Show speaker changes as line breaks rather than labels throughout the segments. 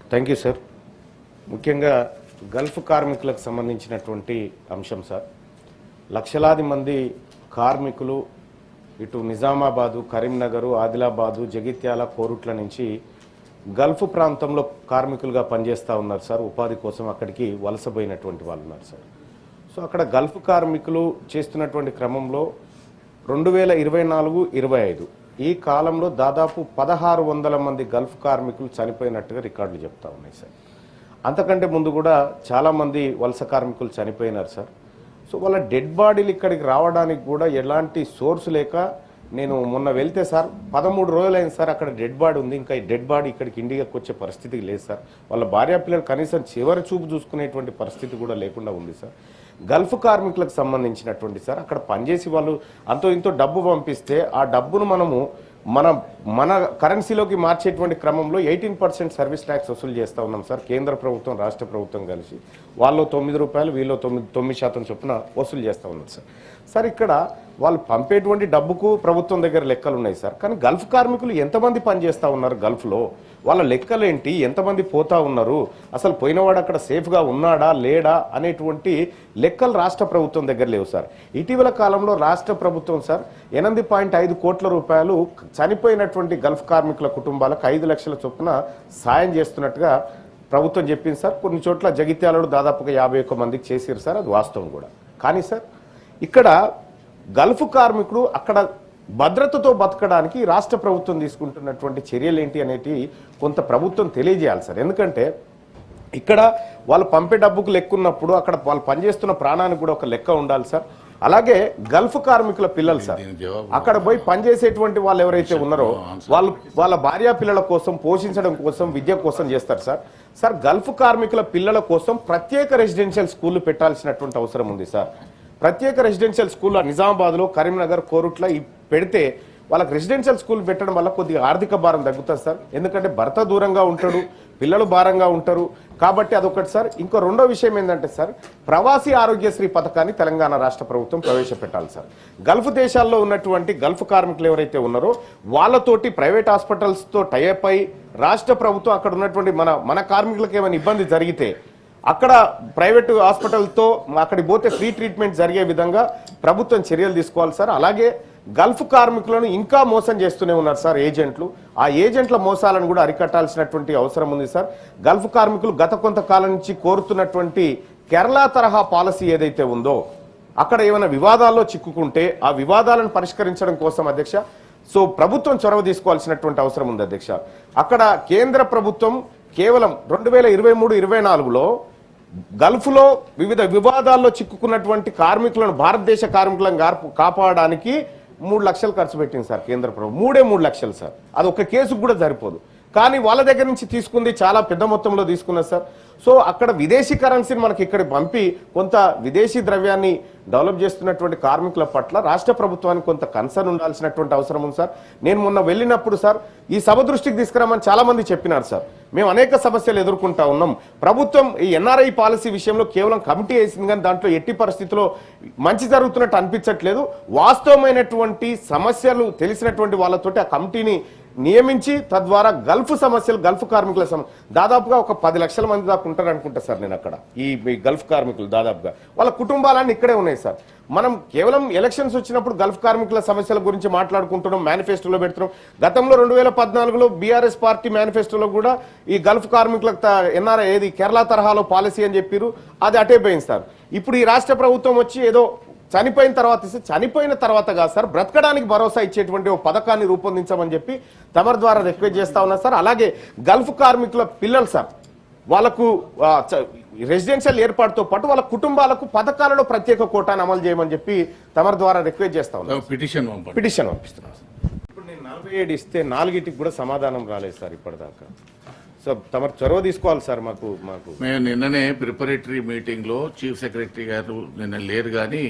Thank you sir. ముఖ్యంగా Gulf కార్మికులకు సంబంధించినటువంటి అంశం సార్. లక్షలాది మంది కార్మికులు ఇటు నిజామాబాదు, కరీంనగరు, ఆదిలాబాదు, జగిత్యాల, కోరుట్ల నుంచి గల్ఫ్ ప్రాంతంలో కార్మికులుగా పనిచేస్తూ ఉన్నారు సార్. ఉపాధి కోసం అక్కడికి వలసపోయినటువంటి వాళ్ళు ఉన్నారు సార్. సో అక్కడ గల్ఫ్ కార్మికులు చేస్తున్నటువంటి క్రమంలో 2024-25 ఈ కాలంలో దాదాపు 1600 మంది గల్ఫ్ కార్మికులు చనిపోయినట్టుగా రికార్డులు చెప్తా ఉన్నాయి సార్. అంతకంటే ముందు కూడా చాలామంది వలస కార్మికులు చనిపోయినారు సార్. సో వాళ్ళ డెడ్ బాడీలు ఇక్కడికి రావడానికి కూడా ఎలాంటి సోర్స్ లేక నేను మొన్న వెళ్తే సార్ 13 రోజులైంది సార్. అక్కడ డెడ్ బాడీ ఉంది, ఇంకా ఈ డెడ్ బాడీ ఇక్కడికి ఇండియాకి వచ్చే పరిస్థితి లేదు సార్. వాళ్ళ భార్య పిల్లలు కనీసం చివరి చూపు చూసుకునేటువంటి పరిస్థితి కూడా లేకుండా ఉంది సార్. గల్ఫ్ కార్మికులకు సంబంధించినటువంటి సార్ అక్కడ పనిచేసి వాళ్ళు అంతో ఇంతో డబ్బు పంపిస్తే ఆ డబ్బును మనము మన కరెన్సీలోకి మార్చేటువంటి క్రమంలో 18% సర్వీస్ ట్యాక్స్ వసూలు చేస్తూ ఉన్నాం సార్. కేంద్ర ప్రభుత్వం, రాష్ట్ర ప్రభుత్వం కలిసి వాళ్ళు 9 రూపాయలు, వీళ్ళు 9% చొప్పున వసూలు చేస్తూ ఉన్నారు సార్. సార్ ఇక్కడ వాళ్ళు పంపేటువంటి డబ్బుకు ప్రభుత్వం దగ్గర లెక్కలు ఉన్నాయి సార్. కానీ గల్ఫ్ కార్మికులు ఎంతమంది పనిచేస్తూ ఉన్నారు గల్ఫ్లో, వాళ్ళ లెక్కలేంటి, ఎంతమంది పోతా ఉన్నారు, అసలు పోయినవాడు అక్కడ సేఫ్గా ఉన్నాడా లేడా అనేటువంటి లెక్కలు రాష్ట్ర ప్రభుత్వం దగ్గర లేవు సార్. ఇటీవల కాలంలో రాష్ట్ర ప్రభుత్వం సార్ 8.5 కోట్ల రూపాయలు చనిపోయినటువంటి గల్ఫ్ కార్మికుల కుటుంబాలకు 5 లక్షల చొప్పున సాయం చేస్తున్నట్టుగా ప్రభుత్వం చెప్పింది సార్. కొన్ని చోట్ల జగిత్యాలలో దాదాపుగా 51 మందికి చేసారు సార్, అది వాస్తవం కూడా. కానీ సార్ ఇక్కడ గల్ఫ్ కార్మికుడు అక్కడ భద్రతతో బతకడానికి రాష్ట్ర ప్రభుత్వం తీసుకుంటున్నటువంటి చర్యలు ఏంటి అనేటి కొంత ప్రభుత్వం తెలియజేయాలి సార్. ఎందుకంటే ఇక్కడ వాళ్ళు పంపే డబ్బుకు లెక్క ఉన్నప్పుడు అక్కడ వాళ్ళు పనిచేస్తున్న ప్రాణానికి కూడా ఒక లెక్క ఉండాలి సార్. అలాగే గల్ఫ్ కార్మికుల పిల్లలు సార్ అక్కడ పోయి పనిచేసేటువంటి వాళ్ళు ఎవరైతే ఉన్నారో వాళ్ళ భార్య పిల్లల కోసం, పోషించడం కోసం, విద్య కోసం చేస్తారు సార్. సార్ గల్ఫ్ కార్మికుల పిల్లల కోసం ప్రత్యేక రెసిడెన్షియల్ స్కూళ్లు పెట్టాల్సినటువంటి అవసరం ఉంది సార్. ప్రత్యేక రెసిడెన్షియల్ స్కూల్ కరీంనగర్, కోరుట్ల పెడితే వాళ్ళకి రెసిడెన్షియల్ స్కూల్ పెట్టడం వల్ల కొద్దిగా ఆర్థిక భారం తగ్గుతుంది సార్. ఎందుకంటే భర్త దూరంగా ఉంటాడు, పిల్లలు భారంగా ఉంటారు కాబట్టి అదొకటి సార్. ఇంకో రెండో విషయం ఏంటంటే సార్ ప్రవాసీ ఆరోగ్యశ్రీ పథకాన్ని తెలంగాణ రాష్ట్ర ప్రభుత్వం ప్రవేశపెట్టాలి సార్. గల్ఫ్ దేశాల్లో ఉన్నటువంటి గల్ఫ్ కార్మికులు ఎవరైతే ఉన్నారో వాళ్ళతోటి ప్రైవేట్ హాస్పిటల్స్తో టైఅప్ అయి రాష్ట్ర ప్రభుత్వం అక్కడ ఉన్నటువంటి మన కార్మికులకు ఏమైనా ఇబ్బంది జరిగితే అక్కడ ప్రైవేటు హాస్పిటల్తో అక్కడికి పోతే ఫ్రీ ట్రీట్మెంట్ జరిగే విధంగా ప్రభుత్వం చర్యలు తీసుకోవాలి సార్. అలాగే గల్ఫ్ కార్మికులను ఇంకా మోసం చేస్తూనే ఉన్నారు సార్ ఏజెంట్లు. ఆ ఏజెంట్ల మోసాలను కూడా అరికట్టాల్సినటువంటి అవసరం ఉంది సార్. గల్ఫ్ కార్మికులు గత కొంతకాలం నుంచి కోరుతున్నటువంటి కేరళ తరహా పాలసీ ఏదైతే ఉందో అక్కడ ఏమైనా వివాదాల్లో చిక్కుకుంటే ఆ వివాదాలను పరిష్కరించడం కోసం అధ్యక్ష సో ప్రభుత్వం చొరవ తీసుకోవాల్సినటువంటి అవసరం ఉంది అధ్యక్ష. అక్కడ కేంద్ర ప్రభుత్వం కేవలం 2023-24లో గల్ఫ్లో వివిధ వివాదాల్లో చిక్కుకున్నటువంటి కార్మికులను, భారతదేశ కార్మికులను కాపాడడానికి 3 లక్షలు ఖర్చు పెట్టింది సార్ కేంద్ర ప్రభుత్వం. 3 లక్షలు సార్. అది ఒక కేసుకు కూడా సరిపోదు. కానీ వాళ్ళ దగ్గర నుంచి తీసుకుంది చాలా పెద్ద మొత్తంలో తీసుకున్నారు సార్. సో అక్కడ విదేశీ కరెన్సీని మనకి ఇక్కడ పంపి కొంత విదేశీ ద్రవ్యాన్ని డెవలప్ చేస్తున్నటువంటి కార్మికుల పట్ల రాష్ట్ర ప్రభుత్వానికి కొంత కన్సర్న్ ఉండాల్సినటువంటి అవసరం ఉంది సార్. నేను మొన్న వెళ్ళినప్పుడు సార్ ఈ సభ దృష్టికి తీసుకురామని చాలా మంది చెప్పినారు సార్. మేము అనేక సమస్యలు ఎదుర్కొంటా ఉన్నాం. ప్రభుత్వం ఈ ఎన్ఆర్ఐ పాలసీ విషయంలో కేవలం కమిటీ వేసింది కానీ దాంట్లో ఎట్టి పరిస్థితుల్లో మంచి జరుగుతున్నట్టు అనిపించట్లేదు. వాస్తవమైనటువంటి సమస్యలు తెలిసినటువంటి వాళ్ళతోటి ఆ కమిటీని నియమించి తద్వారా గల్ఫ్ సమస్యలు, గల్ఫ్ కార్మికుల దాదాపుగా ఒక 10 లక్షల మంది దాకా ఉంటారు అనుకుంటా సార్. నేను అక్కడ ఈ గల్ఫ్ కార్మికులు దాదాపుగా వాళ్ళ కుటుంబాలన్నీ ఇక్కడే ఉన్నాయి సార్. మనం కేవలం ఎలక్షన్స్ వచ్చినప్పుడు గల్ఫ్ కార్మికుల సమస్యల గురించి మాట్లాడుకుంటున్నాం, మేనిఫెస్టోలో పెడుతున్నాం. గతంలో 2014లో బీఆర్ఎస్ పార్టీ మేనిఫెస్టోలో కూడా ఈ గల్ఫ్ కార్మికులకు ఎన్ఆర్ఐ ఏది కేరళ తరహాలో పాలసీ అని చెప్పారు, అది అటే పోయింది సార్. ఇప్పుడు ఈ రాష్ట్ర ప్రభుత్వం వచ్చి ఏదో చనిపోయిన తర్వాత కాదు సార్, బ్రతకడానికి భరోసా ఇచ్చేటువంటి ఒక పథకాన్ని రూపొందించమని చెప్పి తమరి ద్వారా రిక్వెస్ట్ చేస్తా ఉన్నారు సార్. అలాగే గల్ఫ్ కార్మికుల పిల్లలు సార్ వాళ్ళకు రెసిడెన్షియల్ ఏర్పాటుతో పాటు వాళ్ళ కుటుంబాలకు పథకాలలో ప్రత్యేక కోటాను అమలు చేయమని చెప్పి తమరి ద్వారా రిక్వెస్ట్ చేస్తా ఉన్నారు. పిటిషన్ పంపిస్తున్నాం. ఇప్పుడు నేను 47 ఇస్తే 4కి కూడా సమాధానం రాలేదు సార్ ఇప్పటిదాకా. సో తమరు చొరవ తీసుకోవాలి సార్. మాకు
మేము నిన్ననే ప్రిపరేటరీ మీటింగ్లో చీఫ్ సెక్రటరీ గారు నిన్న లేరు కానీ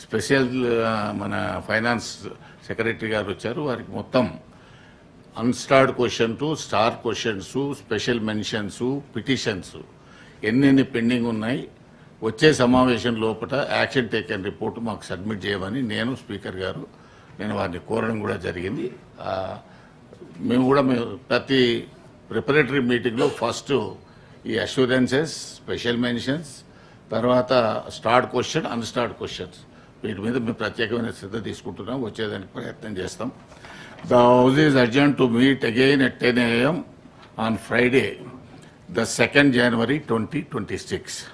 స్పెషల్ మన ఫైనాన్స్ సెక్రటరీ గారు వచ్చారు. వారికి మొత్తం unstarred question to star questions, special mentions, petitions ఎన్నెన్ని పెండింగ్ ఉన్నాయి, వచ్చే సమావేశం లోపల యాక్షన్ టేకన్ రిపోర్ట్ మాకు సబ్మిట్ చేయమని నేను స్పీకర్ గారు వారిని కోరడం కూడా జరిగింది. మేము ప్రతి ప్రిపరేటరీ మీటింగ్లో ఫస్ట్ ఈ అష్యూరెన్సెస్, స్పెషల్ మెన్షన్స్, తర్వాత స్టార్ట్ క్వశ్చన్, అన్స్టార్ట్ క్వశ్చన్స్, వీటి మీద మేము ప్రత్యేకమైన శ్రద్ధ తీసుకుంటున్నాం. వచ్చేదానికి ప్రయత్నం చేస్తాం. The house is urgent to meet again at 10 AM on Friday, the 2nd January 2026.